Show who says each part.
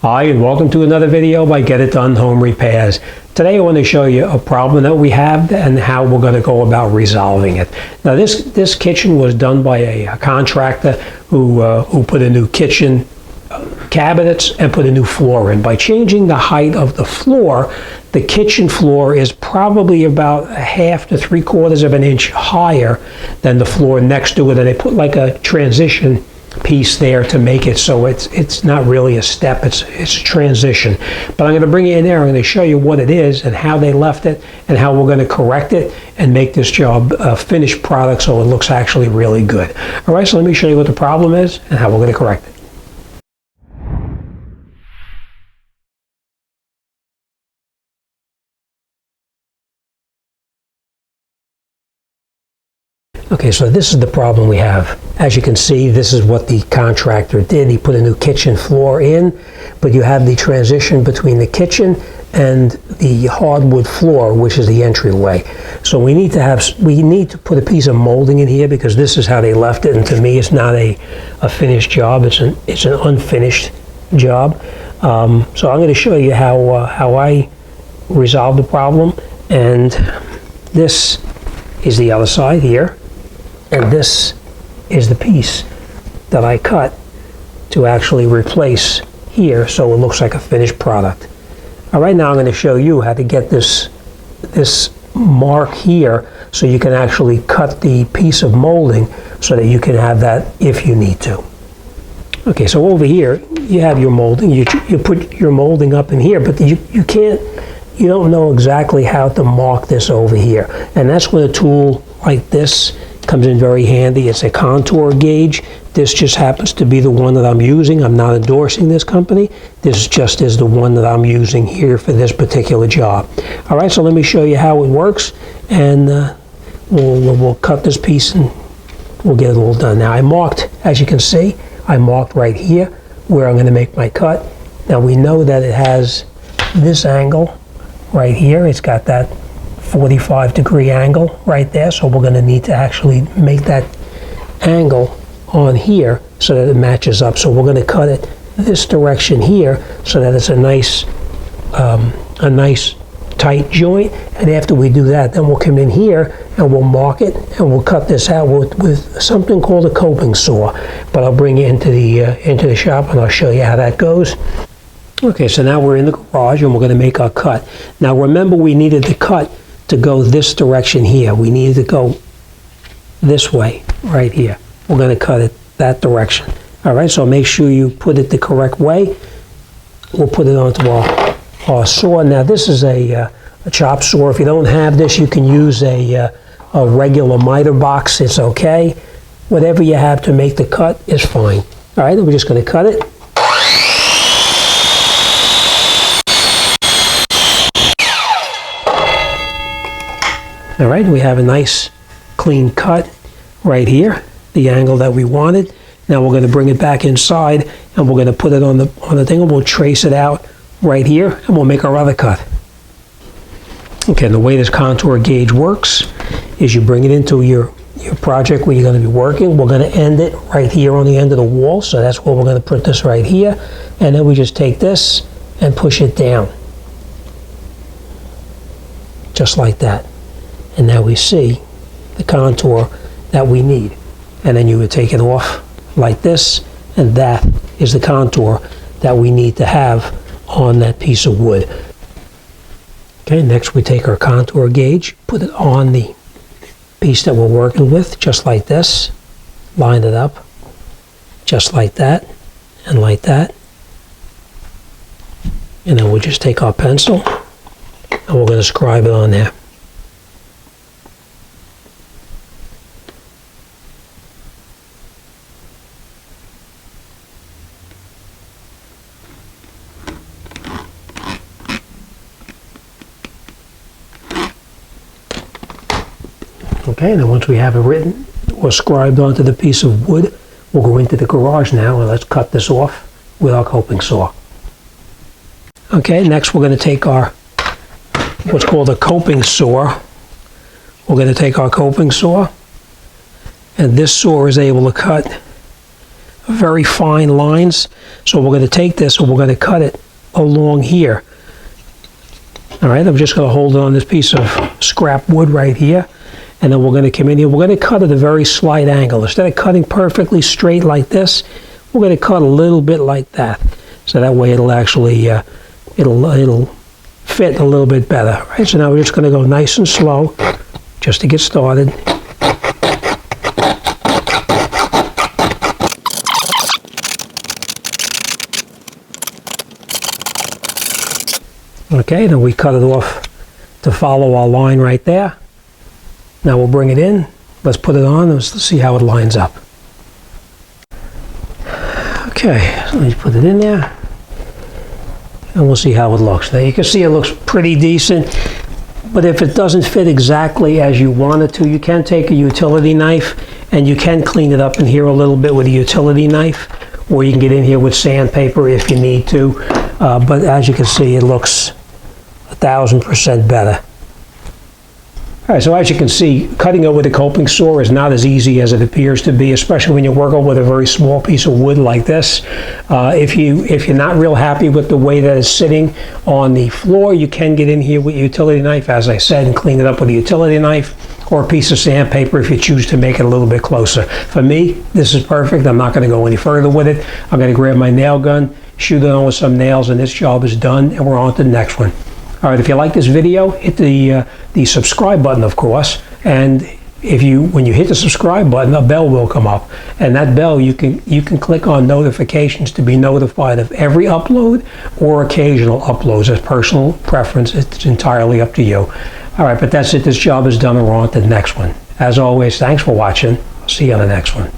Speaker 1: Hi, and welcome to another video by Get It Done Home Repairs. Today I want to show you a problem that we have and how we're going to go about resolving it. Now this kitchen was done by a contractor who put a new kitchen cabinets and put a new floor in. By changing the height of the floor, the kitchen floor is probably about 1/2 to 3/4 of an inch higher than the floor next to it, and they put like a transition piece there to make it so it's not really a step, it's a transition. But I'm going to bring you in there, I'm going to show you what it is and how they left it and how we're going to correct it and make this job a finished product so it looks actually really good. Alright, so let me show you what the problem is and how we're going to correct it. Okay, so this is the problem we have. As you can see, this is what the contractor did. He put a new kitchen floor in, but you have the transition between the kitchen and the hardwood floor, which is the entryway. So we need to put a piece of molding in here because this is how they left it, and to me it's not a finished job, it's an unfinished job. So I'm going to show you how I resolve the problem, and this is the other side here. And this is the piece that I cut to actually replace here so it looks like a finished product. All right, now I'm going to show you how to get this mark here so you can actually cut the piece of molding so that you can have that if you need to. Okay, so over here you have your molding. You put your molding up in here, but you don't know exactly how to mark this over here. And that's when a tool like this comes in very handy. It's a contour gauge. This just happens to be the one that I'm using. I'm not endorsing this company. This just is the one that I'm using here for this particular job. All right, so let me show you how it works, and we'll cut this piece and we'll get it all done. Now I marked, as you can see, I marked right here where I'm going to make my cut. Now we know that it has this angle right here. It's got that 45-degree angle right there, so we're going to need to actually make that angle on here so that it matches up. So we're going to cut it this direction here so that it's a nice tight joint. And after we do that, then we'll come in here and we'll mark it and we'll cut this out with something called a coping saw. But I'll bring you into the shop and I'll show you how that goes. Okay, so now we're in the garage and we're going to make our cut. Now remember, we needed the cut to go this direction here. We needed to go this way right here. We're going to cut it that direction. All right, so make sure you put it the correct way. We'll put it onto our saw. Now this is a chop saw. If you don't have this, you can use a regular miter box. It's okay. Whatever you have to make the cut is fine. All right, then we're just going to cut it. All right, we have a nice clean cut right here, the angle that we wanted. Now we're going to bring it back inside and we're going to put it on the thing and we'll trace it out right here and we'll make our other cut. Okay, and the way this contour gauge works is you bring it into your project where you're going to be working. We're going to end it right here on the end of the wall, so that's where we're going to put this right here, and then we just take this and push it down. Just like that. And now we see the contour that we need. And then you would take it off like this, and that is the contour that we need to have on that piece of wood. Okay, next we take our contour gauge, put it on the piece that we're working with, just like this. Line it up, just like that, and like that. And then we'll just take our pencil, and we're going to scribe it on there. Okay, and then once we have it written or scribed onto the piece of wood, we'll go into the garage now and let's cut this off with our coping saw. Okay, next we're going to take our what's called a coping saw. We're going to take our coping saw, and this saw is able to cut very fine lines. So we're going to take this and we're going to cut it along here. All right, I'm just going to hold it on this piece of scrap wood right here. And then we're going to come in here. We're going to cut at a very slight angle. Instead of cutting perfectly straight like this, we're going to cut a little bit like that. So that way it'll actually, it'll fit a little bit better. Right, so now we're just going to go nice and slow just to get started. Okay, then we cut it off to follow our line right there. Now we'll bring it in. Let's put it on and let's see how it lines up. Okay, so let's put it in there. And we'll see how it looks. Now you can see it looks pretty decent. But if it doesn't fit exactly as you want it to, you can take a utility knife and you can clean it up in here a little bit with a utility knife. Or you can get in here with sandpaper if you need to. But as you can see, it looks 1,000% better. All right, so as you can see, cutting it with a coping saw is not as easy as it appears to be, especially when you're working with a very small piece of wood like this. If you're not real happy with the way that it's sitting on the floor, you can get in here with a utility knife, as I said, and clean it up with a utility knife or a piece of sandpaper if you choose to make it a little bit closer. For me, this is perfect. I'm not going to go any further with it. I'm going to grab my nail gun, shoot it on with some nails, and this job is done, and we're on to the next one. All right, if you like this video, hit the subscribe button, of course, and when you hit the subscribe button, a bell will come up, and that bell you can click on notifications to be notified of every upload or occasional uploads. As personal preference, it's entirely up to you. All right, but that's it. This job is done, and we're on to the next one. As always, thanks for watching. I'll see you on the next one.